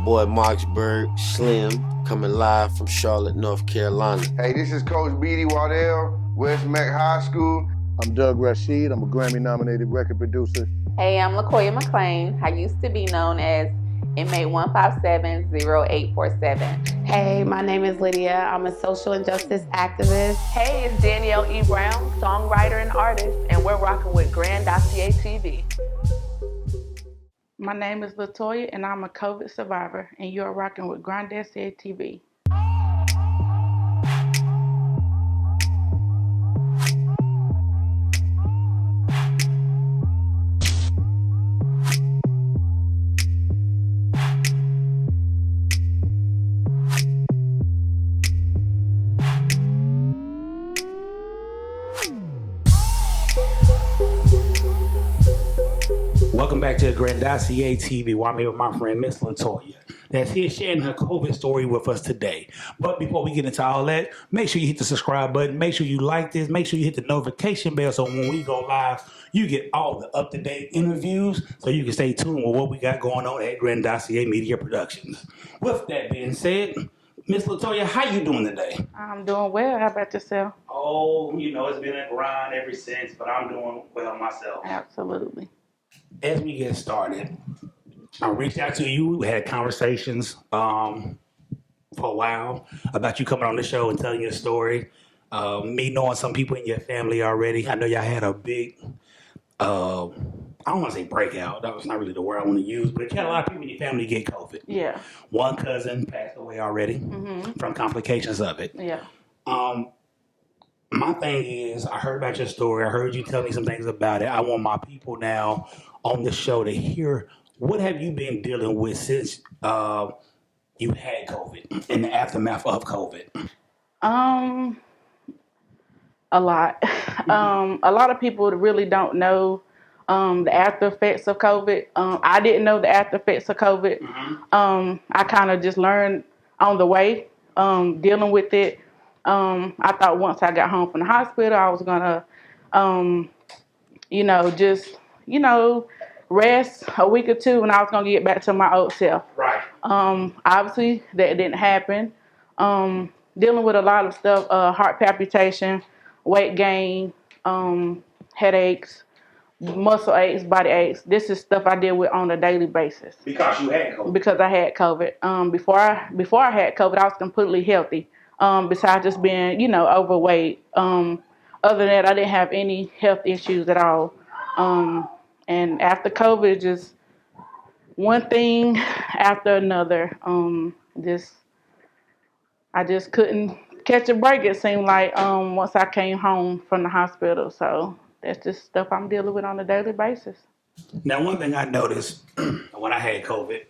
boy Marksburg, Slim, coming live from Charlotte, North Carolina. Hey, this is Coach Beatty Waddell, West Mac High School. I'm Doug Rashid. I'm a Grammy-nominated record producer. Hey, I'm LaToya McClain. I used to be known as inmate 1570847. Hey, my name is Lydia. I'm a social injustice activist. Hey, it's Danielle E. Brown, songwriter and artist, and we're rocking with Grandosiá TV. My name is LaToya, and I'm a COVID survivor, and you're rocking with Grandosiá TV. Welcome back to Grandosiá TV, where I'm here with my friend Miss LaToya, that's here sharing her COVID story with us today. But before we get into all that, make sure you hit the subscribe button, make sure you like this, make sure you hit the notification bell so when we go live, you get all the up-to-date interviews so you can stay tuned with what we got going on at Grandosiá Media Productions. With that being said, Miss LaToya, how you doing today? I'm doing well. How about yourself? Oh, it's been a grind ever since, but I'm doing well myself. Absolutely. As we get started, I reached out to you. We had conversations for a while about you coming on the show and telling your story. Me knowing some people in your family already. I know y'all had a big, I don't want to say breakout. That was not really the word I want to use, but you had a lot of people in your family get COVID. Yeah. One cousin passed away already from complications of it. Yeah. My thing is, I heard about your story. I heard you tell me some things about it. I want my people now on the show to hear what have you been dealing with since you had COVID, in the aftermath of COVID. A lot. A lot of people really don't know the after effects of COVID. I didn't know the after effects of COVID. I kind of just learned on the way, dealing with it. I thought once I got home from the hospital, I was gonna, rest a week or two, and I was gonna get back to my old self. Right. Obviously, that didn't happen. Dealing with a lot of stuff: heart palpitation, weight gain, headaches, muscle aches, body aches. This is stuff I deal with on a daily basis. Because you had COVID. Because I had COVID. Before I had COVID, I was completely healthy. Besides just being, overweight. Other than that, I didn't have any health issues at all. And after COVID, just one thing after another. I just couldn't catch a break, it seemed like, once I came home from the hospital. So that's just stuff I'm dealing with on a daily basis. Now, one thing I noticed when I had COVID,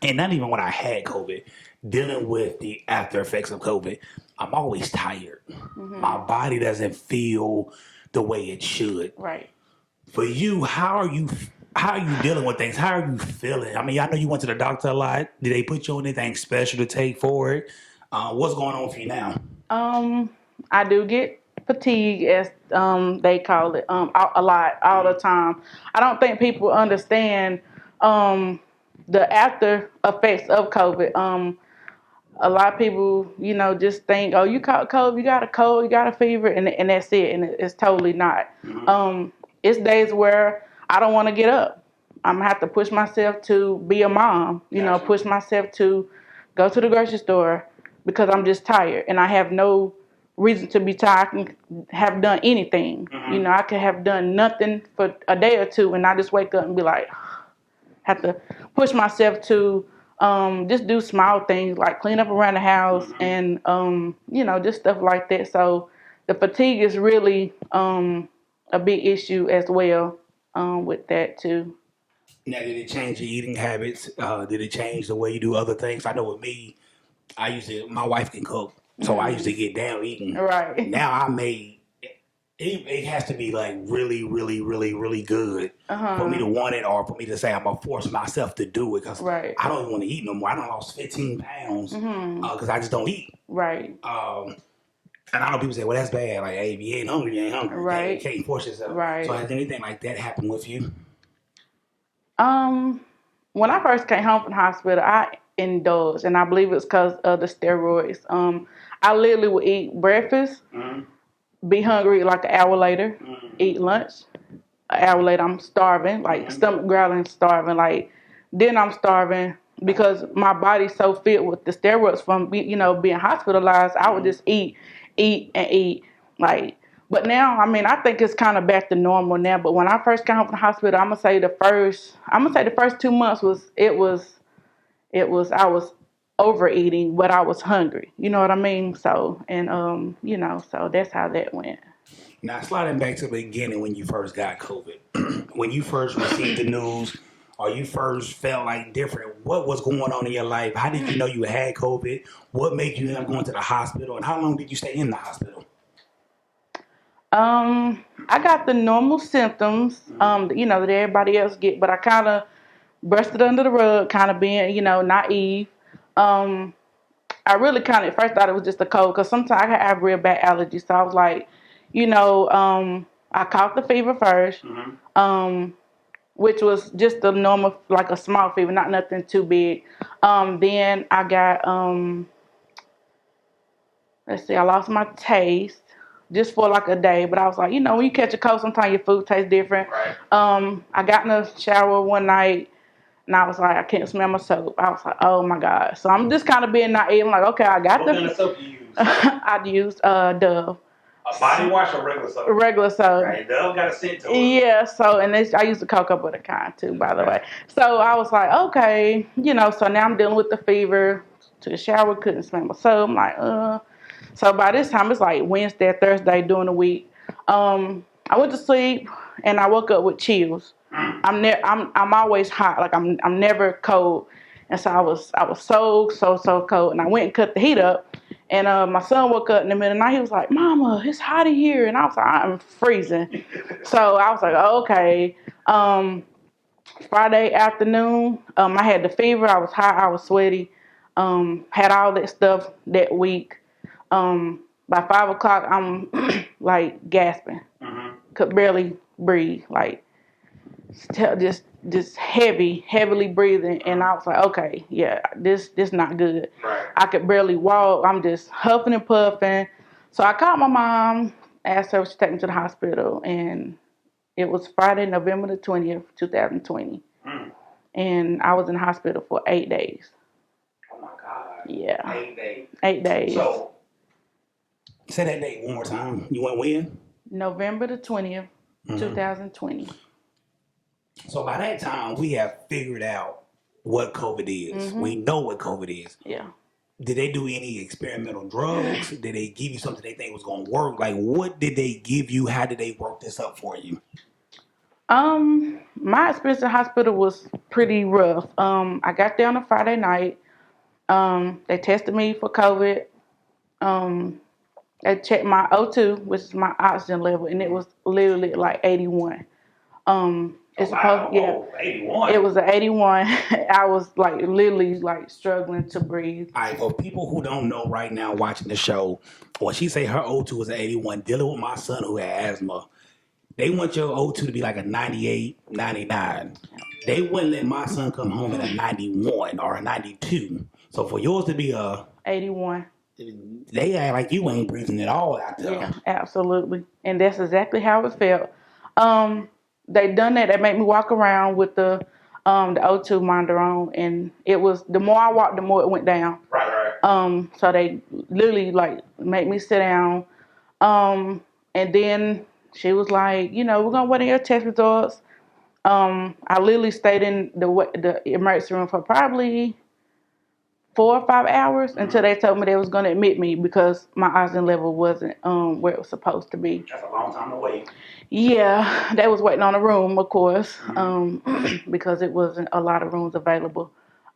and not even when I had COVID, dealing with the after effects of COVID, I'm always tired. My body doesn't feel the way it should. Right. For you, how are you dealing with things? How are you feeling? I mean, I know you went to the doctor a lot. Did they put you on anything special to take for it? What's going on for you now? I do get fatigue, as they call it, a lot, all the time. I don't think people understand the after effects of COVID. A lot of people, just think, oh, you caught COVID, you got a cold, you got a fever, and that's it. And it's totally not. It's days where I don't want to get up. I'm going to have to push myself to be a mom, push myself to go to the grocery store because I'm just tired. And I have no reason to be tired. I can have done anything. I could have done nothing for a day or two, and I just wake up and be like, have to push myself to just do small things like clean up around the house and, just stuff like that. So the fatigue is really a big issue as well with that too. Now, did it change your eating habits? Did it change the way you do other things? I know with me, my wife can cook, so I used to get down eating. Right. Now it has to be like really, really, really, really good for me to want it, or for me to say I'm gonna force myself to do it, because I don't even want to eat no more. I done lost 15 pounds because I just don't eat. Right. And I know people say, well, that's bad. Like, hey, if you ain't hungry, you ain't hungry. Right. You can't force yourself. Right. So has anything like that happened with you? when I first came home from the hospital, I indulged, and I believe it's because of the steroids. I literally would eat breakfast, be hungry like an hour later, eat lunch. An hour later, I'm starving, like stomach growling, starving. Like then I'm starving because my body's so filled with the steroids from being hospitalized. I would just eat, and eat, like. But now, I mean, I think it's kind of back to normal now. But when I first came home from the hospital, I'm gonna say the first 2 months was I was overeating, but I was hungry. You know what I mean? So and so that's how that went. Now, sliding back to the beginning when you first got COVID, when you first received the news or you first felt like different, what was going on in your life? How did you know you had COVID? What made you end up going to the hospital? And how long did you stay in the hospital? I got the normal symptoms, that everybody else get, but I kind of brushed it under the rug, kind of being, naive. I really kind of at first thought it was just a cold because sometimes I have real bad allergies. So I was like, I caught the fever first, which was just a normal, like a small fever, not nothing too big. Then I got, I lost my taste just for like a day. But I was like, when you catch a cold, sometimes your food tastes different. Right. I got in the shower one night. And I was like, I can't smell my soap. I was like, oh my God. So I'm just kind of being naive. I'm like, okay, I got What kind of soap you use? I used Dove. A body wash or regular soap? Regular soap. Right, Dove got a scent to it. Yeah, so, and I use the cocoa butter kind too, by the way. So I was like, okay, so now I'm dealing with the fever. To the shower, couldn't smell my soap. I'm like, So by this time, it's like Wednesday or Thursday during the week. I went to sleep and I woke up with chills. I'm always hot. Like I'm never cold. And so I was so cold. And I went and cut the heat up. And my son woke up in the middle of the night. He was like, Mama, it's hot in here. And I was like, I'm freezing. So I was like, okay. Friday afternoon, I had the fever. I was hot. I was sweaty. Had all that stuff that week. By 5 o'clock, I'm like gasping. Could barely breathe. Like just heavily breathing. And I was like, okay, yeah, this not good. Right. I could barely walk. I'm just huffing and puffing. So I called my mom, asked her if she'd take me to the hospital. And it was Friday, November the 20th, 2020. And I was in the hospital for 8 days. Oh my God. Yeah. 8 days. 8 days. So, say that date one more time. You went when? November the 20th, 2020. So by that time, we have figured out what COVID is. We know what COVID is. Yeah. Did they do any experimental drugs? Did they give you something they think was going to work? Like, what did they give you? How did they work this up for you? My experience in the hospital was pretty rough. I got there on a Friday night. They tested me for COVID. They checked my O2, which is my oxygen level, and it was literally like 81. It's supposed, yeah, 81. It was an 81. I was like literally like struggling to breathe. All right, for people who don't know right now watching the show, when she say her O2 was an 81, dealing with my son who had asthma, they want your O2 to be like a 98, 99. They wouldn't let my son come home at a 91 or a 92. So for yours to be a 81. They act like you ain't breathing at all out there. Yeah, absolutely. And that's exactly how it felt. They done that. They made me walk around with the O2 monitor on, and it was the more I walked, the more it went down. Right. So they literally like made me sit down. And then she was like, we're gonna wait on your test results. I literally stayed in the emergency room for probably 4 or 5 hours until they told me they was going to admit me because my oxygen level wasn't where it was supposed to be. That's a long time to wait. Yeah, they was waiting on a room, of course, because it wasn't a lot of rooms available.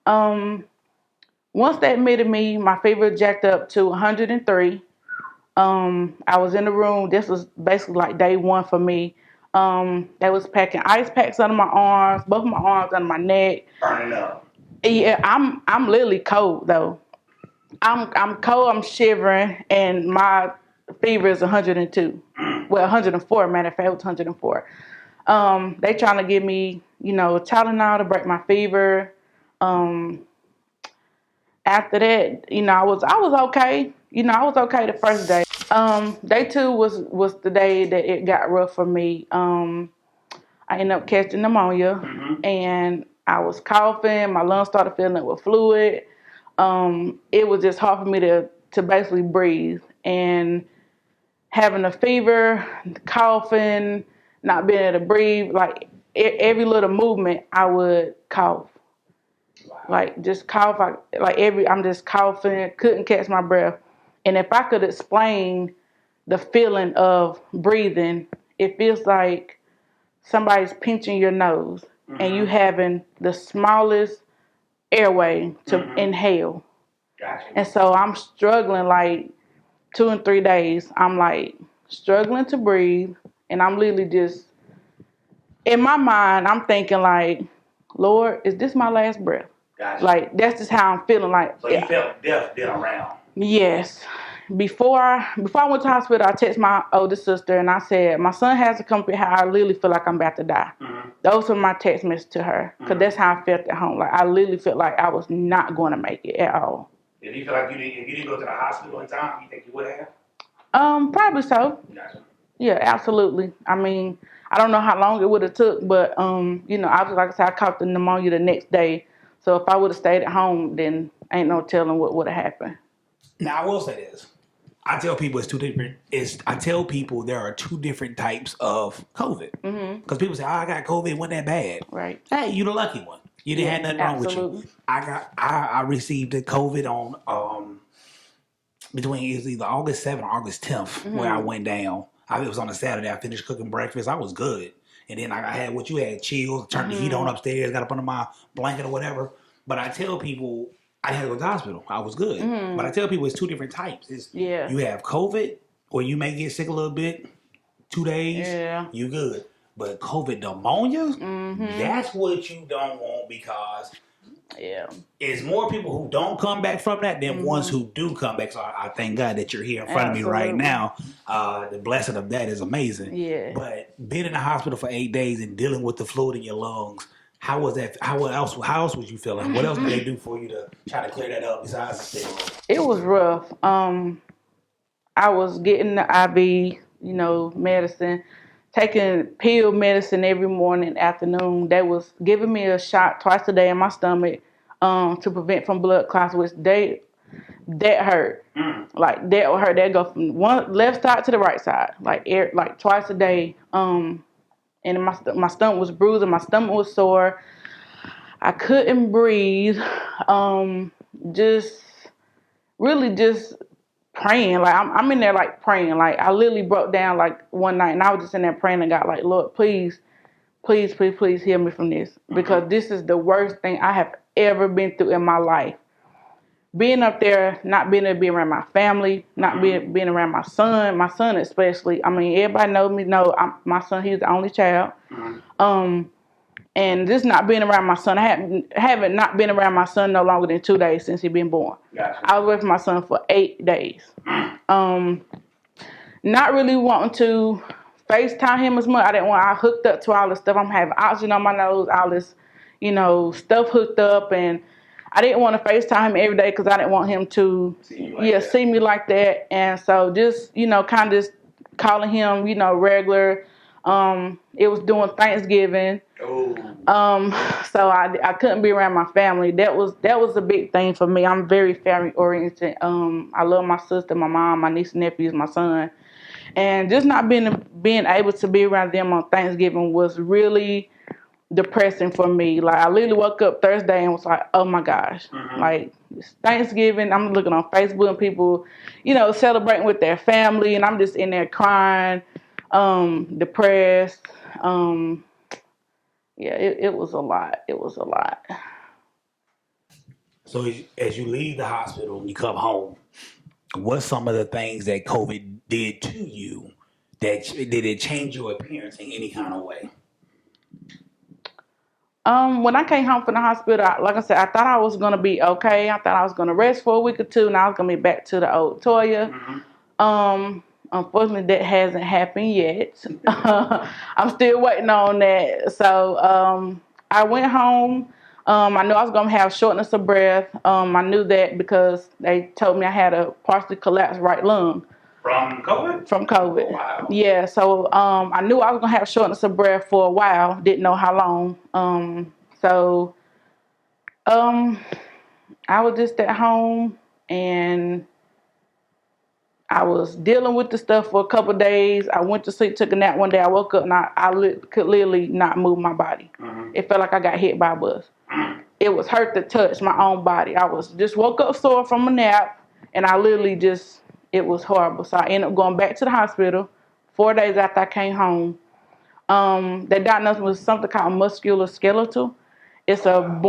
Once they admitted me, my fever jacked up to 103. I was in the room. This was basically like day one for me. They was packing ice packs under my arms, both of my arms under my neck. Burning up. Yeah, I'm literally cold though. I'm cold. I'm shivering, and my fever is 102. Well, 104. Matter of fact, it was 104. They trying to give me, Tylenol to break my fever. After that, I was okay. I was okay the first day. Day two was the day that it got rough for me. I ended up catching pneumonia, and I was coughing. My lungs started filling up with fluid. It was just hard for me to basically breathe, and having a fever, coughing, not being able to breathe. Like every little movement, I would cough. Like just cough. I'm just coughing. Couldn't catch my breath. And if I could explain the feeling of breathing, it feels like somebody's pinching your nose and you having the smallest airway to inhale. Gotcha. And so I'm struggling like 2 and 3 days. I'm like struggling to breathe, and I'm literally just in my mind. I'm thinking like, Lord, is this my last breath? Gotcha. Like that's just how I'm feeling. Like so you felt death been around. Yes. Before I went to the hospital, I texted my older sister and I said, my son has to come here. I literally feel like I'm about to die. Those were my text messages to her, because that's how I felt at home. Like I literally felt like I was not going to make it at all. Did you feel like if you didn't go to the hospital in time, you think you would have? Probably so. Gotcha. Yeah, absolutely. I mean, I don't know how long it would have took, but I was, like I said, I caught the pneumonia the next day. So if I would have stayed at home, then ain't no telling what would have happened. Now I will say this. I tell people it's two different. I tell people there are two different types of COVID. Because people say, "Oh, I got COVID. It wasn't that bad." Right. Hey, you the lucky one. You didn't have nothing wrong with you. I received the COVID on between it was either August 7th or August 10th where I went down. It was on a Saturday. I finished cooking breakfast. I was good, and then I had what you had, chills. Turned the heat on upstairs. Got up under my blanket or whatever. But I tell people, I had to go to the hospital. I was good. But I tell people it's two different types. You have COVID, or you may get sick a little bit, 2 days, you good. But COVID pneumonia, that's what you don't want, because it's more people who don't come back from that than ones who do come back. So I thank God that you're here in front of me right now. The blessing of that is amazing. Yeah. But being in the hospital for 8 days and dealing with the fluid in your lungs, how was that? How else was you feeling? What else did they do for you to try to clear that up besides the steroids? It was rough. I was getting the IV, medicine, taking pill medicine every morning and afternoon. They was giving me a shot twice a day in my stomach to prevent from blood clots, which that hurt. Like that would hurt. That go from one left side to the right side, like twice a day. And my stomach was bruised and my stomach was sore. I couldn't breathe. Just praying. Like I'm in there like praying. Like I literally broke down like one night and I was just in there praying to God, like, Lord, please heal me from this. Because this is the worst thing I have ever been through in my life. Being up there, not being able to be around my family, not being around my son especially. I mean, everybody my son, he's the only child. And just not being around my son, I haven't not been around my son no longer than 2 days since he been born. Gotcha. I was away from my son for 8 days. Not really wanting to FaceTime him as much. I hooked up to all this stuff. I'm having oxygen on my nose, all this, stuff hooked up, and I didn't want to FaceTime him every day because I didn't want him to see me like that. And so just, kind of just calling him, regular. It was during Thanksgiving. So I couldn't be around my family. That was a big thing for me. I'm very family oriented. I love my sister, my mom, my niece and nephews, my son. And just not being able to be around them on Thanksgiving was really depressing for me. Like I literally woke up Thursday and was like, oh my gosh, like it's Thanksgiving. I'm looking on Facebook and people, celebrating with their family, and I'm just in there crying, depressed. It was a lot. It was a lot. So as you leave the hospital and you come home, what's some of the things that COVID did to you? Did it change your appearance in any kind of way? When I came home from the hospital, like I said, I thought I was going to be okay. I thought I was going to rest for a week or two, and I was going to be back to the old Toya. unfortunately, that hasn't happened yet. I'm still waiting on that. So I went home. I knew I was going to have shortness of breath. I knew that because they told me I had a partially collapsed right lung. From COVID? From COVID. Oh, wow. Yeah, so I knew I was going to have shortness of breath for a while. Didn't know how long. So I was just at home and I was dealing with the stuff for a couple of days. I went to sleep, took a nap one day. I woke up and I could literally not move my body. It felt like I got hit by a bus. It was hurt to touch my own body. I was just woke up sore from a nap, and I literally just, it was horrible. So I ended up going back to the hospital 4 days after I came home. They diagnosed me with something called musculoskeletal. It's a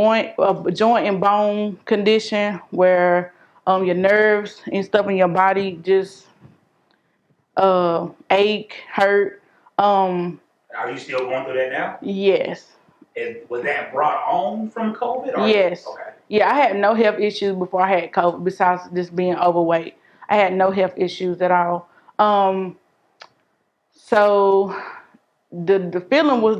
joint and bone condition where your nerves and stuff in your body just ache, hurt. Are you still going through that now? Yes. Was that brought on from COVID? Or? Yes. Okay. Yeah, I had no health issues before I had COVID besides just being overweight. I had no health issues at all. So the feeling was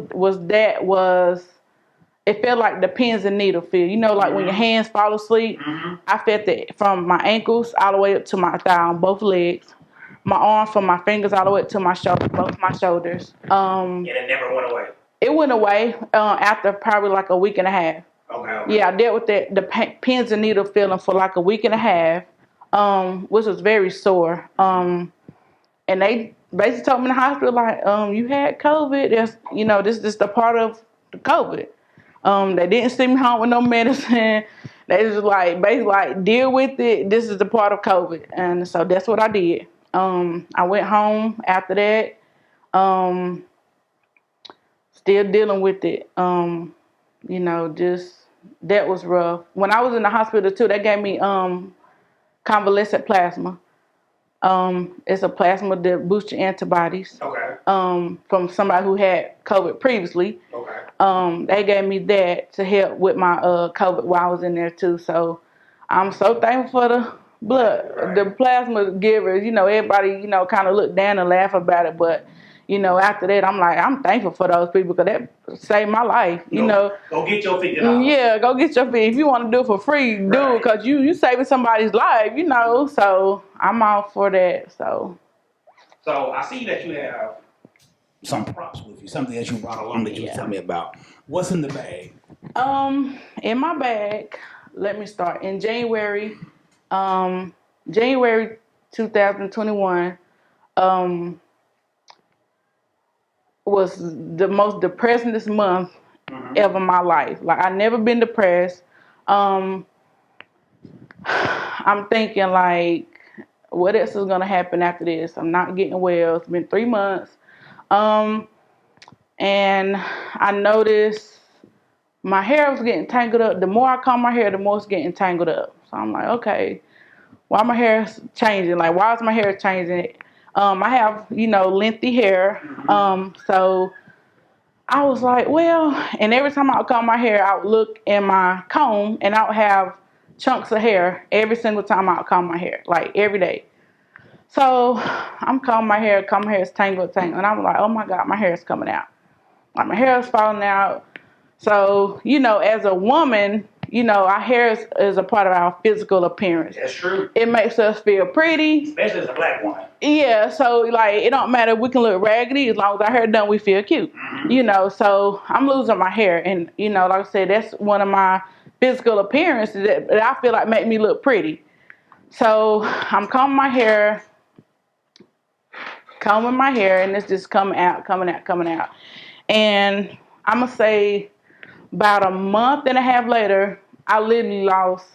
it felt like the pins and needle feel. You know, like when your hands fall asleep. I felt it from my ankles all the way up to my thigh on both legs. My arm from my fingers all the way up to my shoulder, both my shoulders. And it never went away? It went away after probably like a week and a half. Okay. Yeah, I dealt with the pins and needle feeling for like a week and a half, which was very sore. And they basically told me in the hospital, like, you had COVID. This is the part of the COVID. They didn't send me home with no medicine. They just like basically like deal with it. This is the part of COVID, and so that's what I did. I went home after that. Still dealing with it. Just that was rough. When I was in the hospital too, they gave me convalescent plasma. It's a plasma that boosts your antibodies. Okay. From somebody who had COVID previously. Okay. They gave me that to help with my COVID while I was in there too. So I'm so thankful for the blood, the plasma givers. Everybody, kind of look down and laugh about it, but after that, I'm thankful for those people because that saved my life. Go get your $50. Yeah, go get your $50. If you want to do it for free, do it because you saving somebody's life. So I'm all for that. So I see that you have some props with you, something that you brought along that you tell me about. What's in the bag? In my bag, let me start. In January 2021, was the most depressingest month ever in my life. Like, I never been depressed. I'm thinking, like, what else is going to happen after this? I'm not getting well. It's been 3 months. And I noticed my hair was getting tangled up. The more I comb my hair, the more it's getting tangled up. So I'm like, okay, why my hair changing? Like, why is my hair changing? I have, lengthy hair. So I was like, well, and every time I would comb my hair, I would look in my comb and I would have chunks of hair every single time I would comb my hair, like every day. So I'm combing my hair is tangled. And I'm like, oh my God, my hair is coming out. Like, my hair is falling out. So, as a woman, our hair is a part of our physical appearance. That's true. It makes us feel pretty. Especially as a black woman. Yeah, so, like, it don't matter if we can look raggedy. As long as our hair done, we feel cute. So I'm losing my hair. And, like I said, that's one of my physical appearances that I feel like make me look pretty. So I'm combing my hair, and it's just coming out. And I'm going to say about a month and a half later, I literally lost,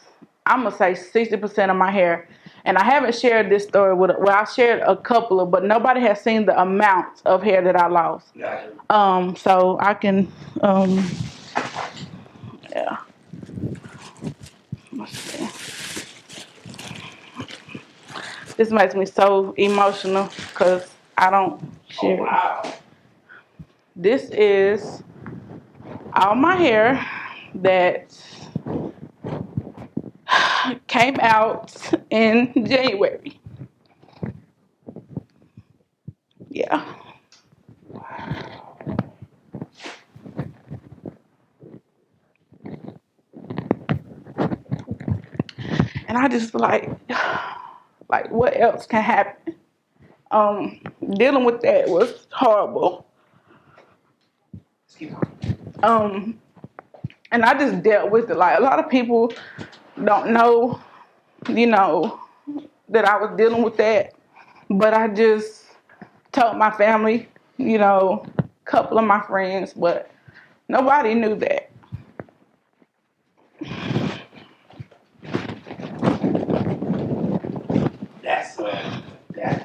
I'm going to say 60% of my hair. And I haven't shared this story I shared a couple of, but nobody has seen the amount of hair that I lost. Gotcha. So I can, yeah. Let's see. This makes me so emotional because I don't share. Oh, wow. This is all my hair that came out in January. Yeah. And I just like what else can happen? Dealing with that was horrible. And I just dealt with it. Like a lot of people don't know, that I was dealing with that. But I just told my family, a couple of my friends, but nobody knew that.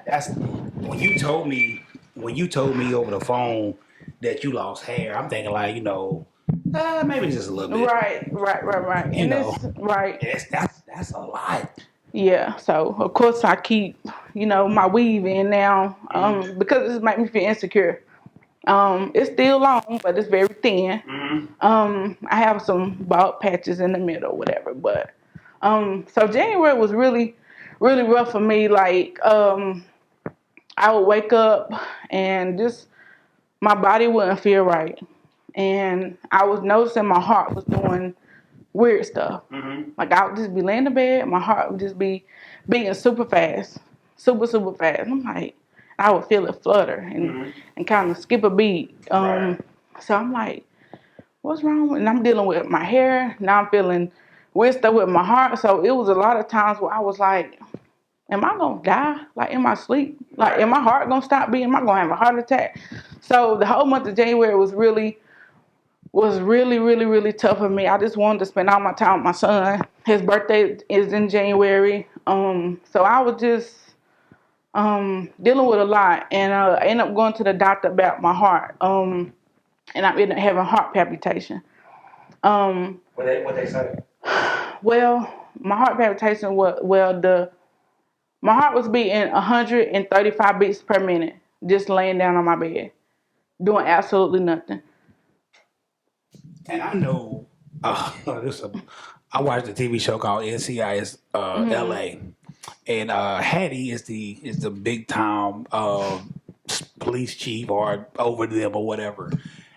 That's when you told me over the phone that you lost hair. I'm thinking like, maybe just a little bit. Right. You And know, it's right. That's a lot. Yeah. So of course I keep, my weave in now, because this make me feel insecure. It's still long, but it's very thin. I have some bald patches in the middle, whatever. But so January was really, really rough for me. Like I would wake up and just my body wouldn't feel right, and I was noticing my heart was doing weird stuff. Like I would just be laying in bed, my heart would just be beating super fast, super fast. I'm like, I would feel it flutter and kind of skip a beat. So I'm like, what's wrong? And I'm dealing with my hair. Now I'm feeling weird stuff with my heart. So it was a lot of times where I was like, am I gonna die? Like in my sleep? Like, am my heart gonna stop beating? Am I gonna have a heart attack? So the whole month of January was really, really tough for me. I just wanted to spend all my time with my son. His birthday is in January. So I was just dealing with a lot, and I ended up going to the doctor about my heart. And I ended up having heart palpitation. What they say? Well, my heart palpitation was my heart was beating 135 beats per minute, just laying down on my bed, doing absolutely nothing. And I know, I watched a TV show called NCIS LA, and Hattie is the big time police chief or over them or whatever.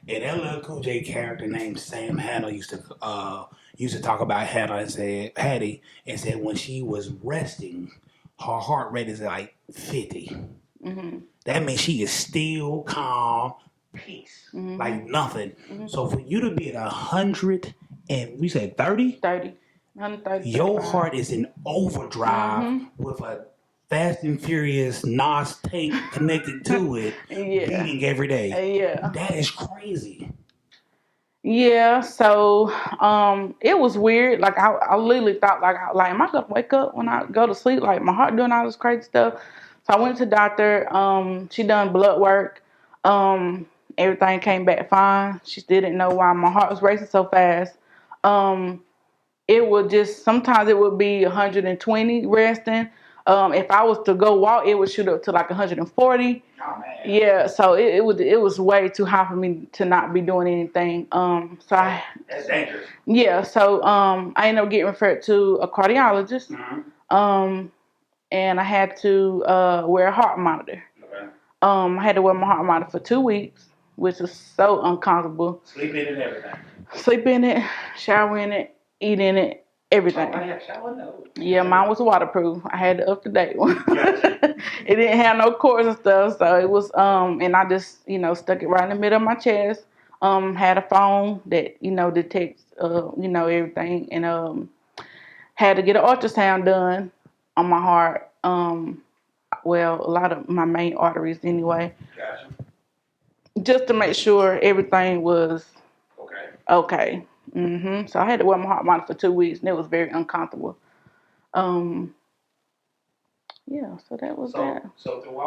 And LL Cool J character named Sam Hannah used to talk about Hannah and said Hattie and said when she was resting, her heart rate is like 50. That means she is still calm, peace, like nothing. So for you to be at 100 and we said 30, 130. your heart is in overdrive with a Fast and Furious NOS tank connected to it, beating every day. Yeah. That is crazy. Yeah, so it was weird. Like I literally thought like am I gonna wake up when I go to sleep? Like my heart doing all this crazy stuff. So I went to the doctor. She done blood work. Everything came back fine. She still didn't know why my heart was racing so fast. It would just sometimes it would be 120 resting. If I was to go walk, it would shoot up to like 140. Oh, man. Yeah, so it was way too high for me to not be doing anything. That's dangerous. Yeah, so I ended up getting referred to a cardiologist. And I had to wear a heart monitor. Okay. I had to wear my heart monitor for 2 weeks, which was so uncomfortable. Sleep in it and everything. Sleep in it, shower in it, eat in it, everything. Oh, yeah, shower, no. Yeah, mine was waterproof. I had the up-to-date one. Gotcha. It didn't have no cords and stuff, so it was, and I just, stuck it right in the middle of my chest. Had a phone that, detects, everything, and had to get an ultrasound done on my heart. Well, a lot of my main arteries anyway. Gotcha. Just to make sure everything was Okay. So I had to wear my heart monitor for 2 weeks, and it was very uncomfortable. Yeah, so that was that. So through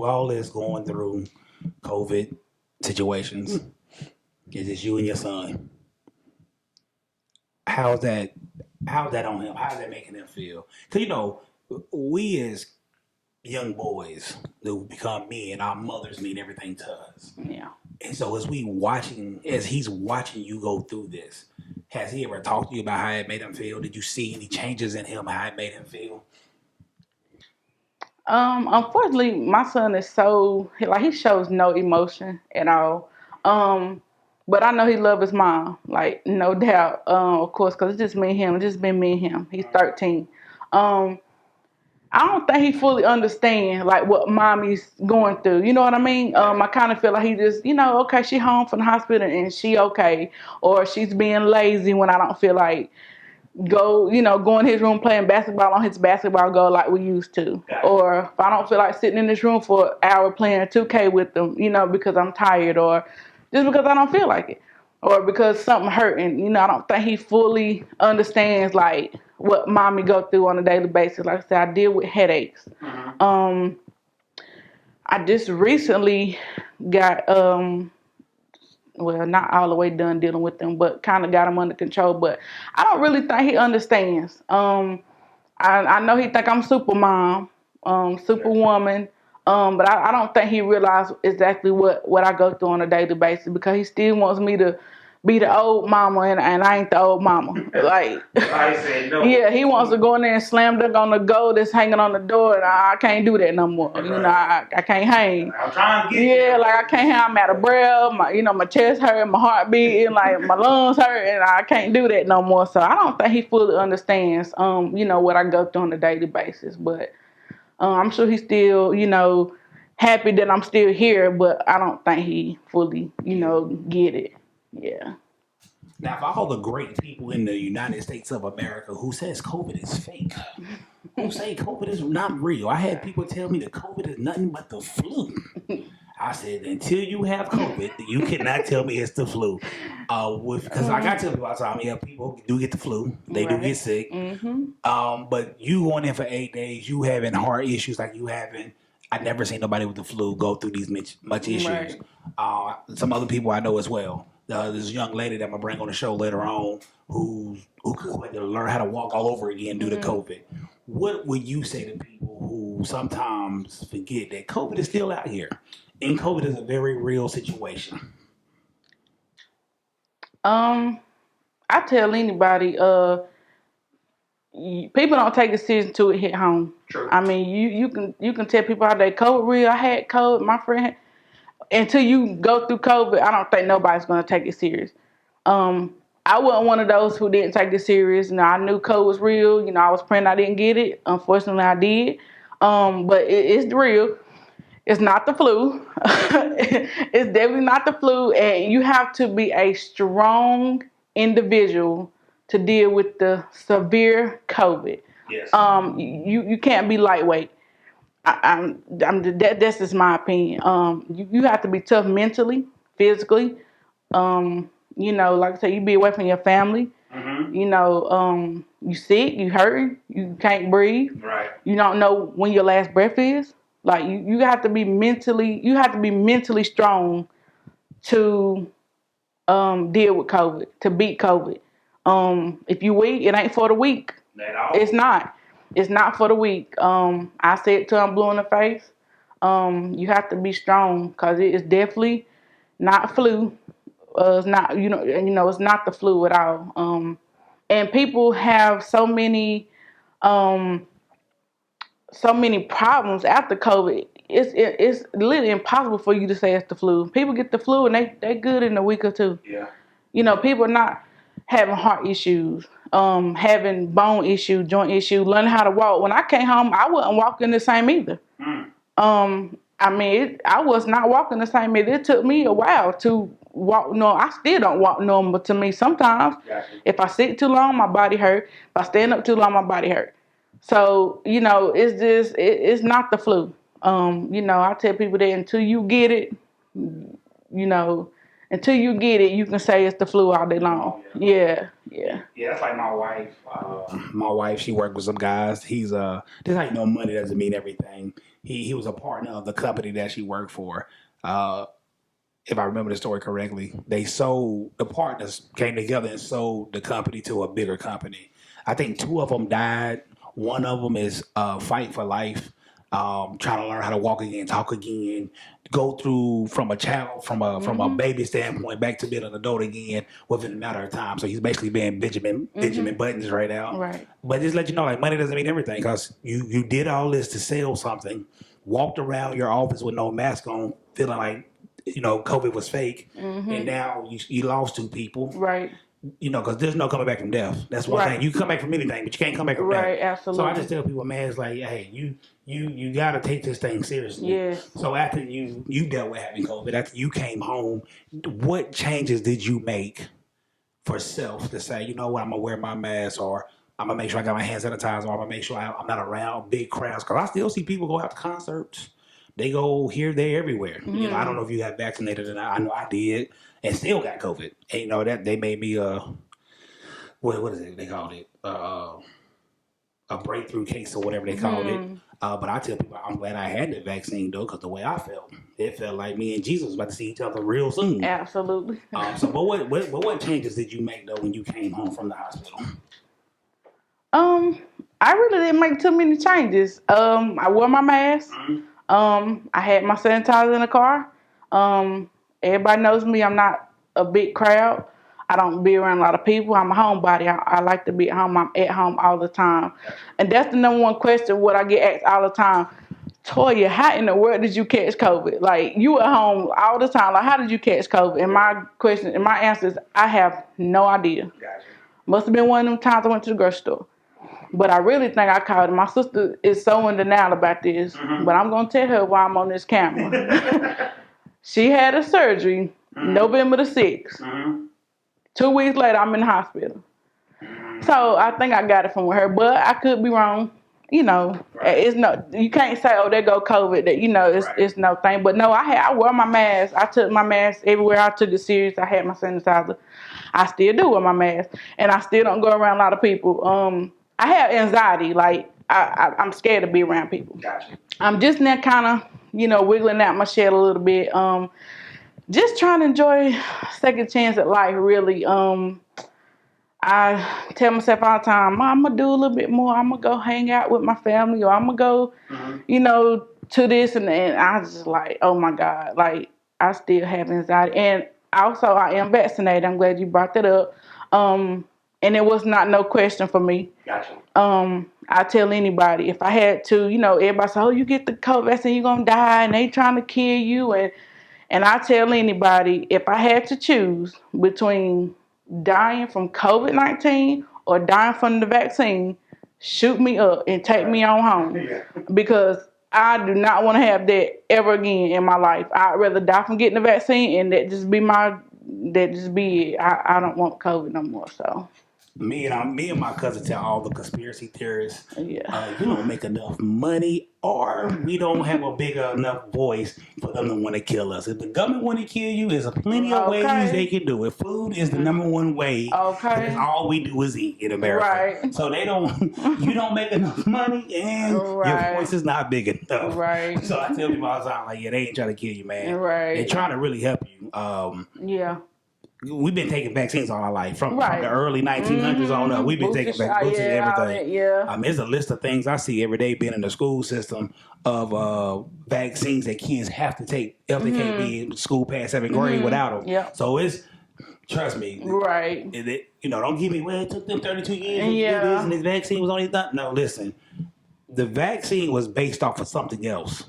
all this going through COVID situations, it's just you and your son. How's that on him? How's that making him feel? Because we as young boys who become men, our mothers mean everything to us. Yeah. And so as he's watching you go through this, has he ever talked to you about how it made him feel? Did you see any changes in him, how it made him feel? Unfortunately, my son is so like he shows no emotion at all. But I know he loves his mom, like no doubt. Of course, because it's just me and him. It's just been me and him. He's 13. I don't think he fully understands like what mommy's going through. You know what I mean? I kind of feel like he just, okay, she home from the hospital and she okay, or she's being lazy when I don't feel like go in his room playing basketball on his basketball goal like we used to. Or if I don't feel like sitting in this room for an hour playing 2K with them, because I'm tired or just because I don't feel like it. Or because something hurting. I don't think he fully understands like what mommy go through on a daily basis. Like I said, I deal with headaches. I just recently got well, not all the way done dealing with them, but kind of got him under control. But I don't really think he understands. I know he think I'm super mom, superwoman, but I don't think he realized exactly what I go through on a daily basis because he still wants me to be the old mama, and I ain't the old mama. Like, I said no. Yeah, he wants to go in there and slam dunk on the goal that's hanging on the door, and I can't do that no more. Right. I can't hang. I'm trying to get like I can't hang. I'm out of breath. My chest hurt, my heart beating, like my lungs hurt, and I can't do that no more. So I don't think he fully understands, what I go through on a daily basis. But I'm sure he's still, happy that I'm still here, but I don't think he fully, get it. Yeah. Now, for all the great people in the United States of America who says COVID is fake, who say COVID is not real, I had people tell me that COVID is nothing but the flu. I said, until you have COVID, you cannot tell me it's the flu. Because like I tell people all the time, people do get the flu. They do get sick. Mm-hmm. But you going in for 8 days, you having heart issues like you having. I never seen nobody with the flu go through these much issues. Right. Some other people I know as well. This young lady that I'm gonna bring on the show later on who had to learn how to walk all over again due to COVID. What would you say to people who sometimes forget that COVID is still out here and COVID is a very real situation? I tell anybody, people don't take it serious until it hit home. True. I mean, you can tell people how they COVID real. I had COVID, my friend. Until you go through COVID, I don't think nobody's going to take it serious. I wasn't one of those who didn't take it serious. I knew COVID was real. I was praying I didn't get it. Unfortunately, I did. But it's real. It's not the flu. It's definitely not the flu. And you have to be a strong individual to deal with the severe COVID. Yes. You can't be lightweight. That's just my opinion. You have to be tough mentally, physically. Like I said, you be away from your family. Mm-hmm. You sick, you hurting, you can't breathe. Right. You don't know when your last breath is. Like you have to be mentally. You have to be mentally strong to deal with COVID, to beat COVID. If you weak, it ain't for the weak. It's not. It's not for the weak. I say it till I'm blue in the face. You have to be strong because it is definitely not flu. It's not, it's not the flu at all. And people have so many problems after COVID. It's literally impossible for you to say it's the flu. People get the flu and they good in a week or two. Yeah. People are not having heart issues. Having bone issue, joint issue, learning how to walk. When I came home, I wasn't walking the same either. I was not walking the same either. It took me a while to walk. No, I still don't walk normal to me sometimes. Gotcha. If I sit too long, my body hurt. If I stand up too long, my body hurt. So, it's just, it's not the flu. I tell people that until you get it, until you get it, you can say it's the flu all day long. Oh, yeah. Yeah, that's like my wife. My wife, she worked with some guys. He's this is how you know money doesn't mean everything. He was a partner of the company that she worked for. If I remember the story correctly, the partners came together and sold the company to a bigger company. I think 2 of them died. One of them is Fight for Life. trying to learn how to walk again, talk again, go through from a child, from a baby standpoint, back to being an adult again within a matter of time. So he's basically being Benjamin Buttons right now. Right. But just let you know, like, money doesn't mean everything, because you did all this to sell something, walked around your office with no mask on, feeling like, you know, COVID was fake, and now you lost 2 people. Right. You know, because there's no coming back from death. That's one thing. You can come back from anything, but you can't come back from death. Right, absolutely. So I just tell people, man, it's like, hey, you got to take this thing seriously. Yeah. So after you dealt with having COVID, after you came home, what changes did you make for self to say, you know what, I'm going to wear my mask, or I'm going to make sure I got my hand sanitizer, or I'm going to make sure I'm not around big crowds? Because I still see people go out to concerts. They go here, there, everywhere. You know, I don't know if you got vaccinated or not. I know I did, and still got COVID. And you know that they made me what is it? They called it a breakthrough case or whatever they called it. But I tell people, I'm glad I had the vaccine though, because the way I felt, it felt like me and Jesus was about to see each other real soon. Absolutely. So, but what changes did you make though when you came home from the hospital? I really didn't make too many changes. I wore my mask. I had my sanitizer in the car. Everybody knows me. I'm not a big crowd. I don't be around a lot of people. I'm a homebody. I like to be at home. I'm at home all the time. And that's the number one question, what I get asked all the time. Toya, how in the world did you catch COVID? Like, you at home all the time. Like, how did you catch COVID? And my answer is, I have no idea. Gotcha. Must have been one of them times I went to the grocery store. But I really think I caught it. My sister is so in denial about this, but I'm going to tell her why I'm on this camera. She had a surgery November the 6th. 2 weeks later, I'm in the hospital. So I think I got it from her, but I could be wrong. You know, it's no. You can't say, "Oh, there go COVID." That, you know, it's no thing. But no, I wore my mask. I took my mask everywhere. I took it serious. I had my sanitizer. I still do wear my mask, and I still don't go around a lot of people. I have anxiety. Like I'm scared to be around people. Gotcha. I'm just now kind of, you know, wiggling out my shell a little bit. Just trying to enjoy second chance at life, really. I tell myself all the time, I'm going to do a little bit more. I'm going to go hang out with my family, or I'm going to go, you know, to this. And I was just like, oh, my God. Like, I still have anxiety. And also, I am vaccinated. I'm glad you brought that up. And it was not no question for me. Gotcha. I tell anybody, if I had to, you know, everybody say, oh, you get the COVID vaccine, you're going to die, and they trying to kill you. And I tell anybody, if I had to choose between dying from COVID-19 or dying from the vaccine, shoot me up and take me on home. Because I do not want to have that ever again in my life. I'd rather die from getting the vaccine, and that just be it. I don't want COVID no more, so. Me and my cousin tell all the conspiracy theorists, Yeah. You don't make enough money, or we don't have a big enough voice for them to want to kill us. If the government want to kill you, there's plenty of ways they can do it. Food is the number one way. Okay. Because all we do is eat in America. Right. So you don't make enough money, and your voice is not big enough. Right. So I tell people all the time, like, yeah, they ain't trying to kill you, man. Right. They're trying to really help you. Yeah. We've been taking vaccines all our life from the early 1900s on up. We've been taking vaccines, everything. There's a list of things I see every day being in the school system of vaccines that kids have to take if they can't be in school past 7th grade without them. Yeah. So it's, trust me. Right. You know, don't give me, well, it took them 32 years to do this and this vaccine was only done. No, listen. The vaccine was based off of something else.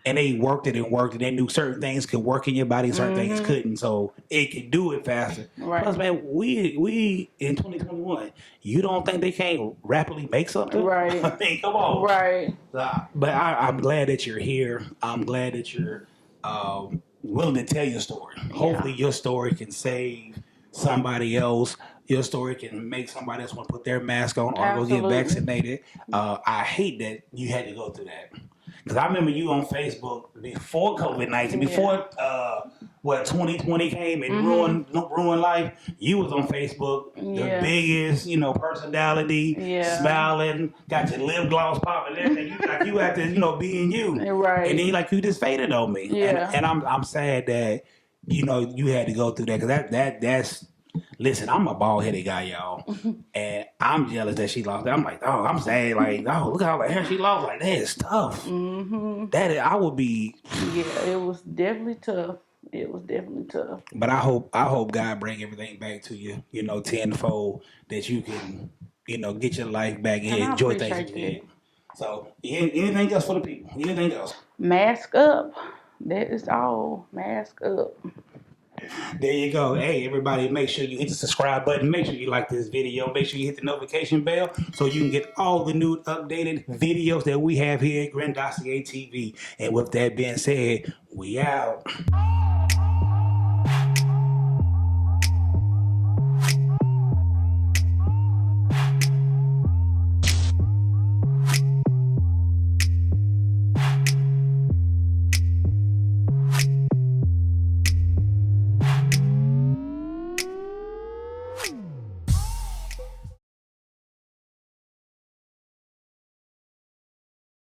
And they worked it. They knew certain things could work in your body, certain things couldn't. So it could do it faster. Right. Plus, man, we in 2021, you don't think they can't rapidly make something? Right. I mean, come on. Right. But I'm glad that you're here. I'm glad that you're willing to tell your story. Hopefully your story can save somebody else. Your story can make somebody else want to put their mask on or go get vaccinated. I hate that you had to go through that. Because I remember you on Facebook before COVID-19, before 2020 came and ruined life. You was on Facebook, the biggest, personality, smiling, got your lip gloss popping, and everything. You had to, being you. Right. And then you just faded on me. Yeah. And I'm sad that you had to go through that, because that's Listen, I'm a bald-headed guy, y'all. And I'm jealous that she lost it. I'm like, oh, I'm sad. Like, oh, look how the hair she lost. Like, that is tough. I would be. Yeah, it was definitely tough. It was definitely tough. But I hope God bring everything back to you, tenfold, that you can, get your life back and I enjoy things appreciate you did. So, anything else for the people? Anything else? Mask up. That is all. Mask up. There you go. Hey, everybody, make sure you hit the subscribe button. Make sure you like this video. Make sure you hit the notification bell so you can get all the new updated videos that we have here at Grandosiá TV. And with that being said, we out.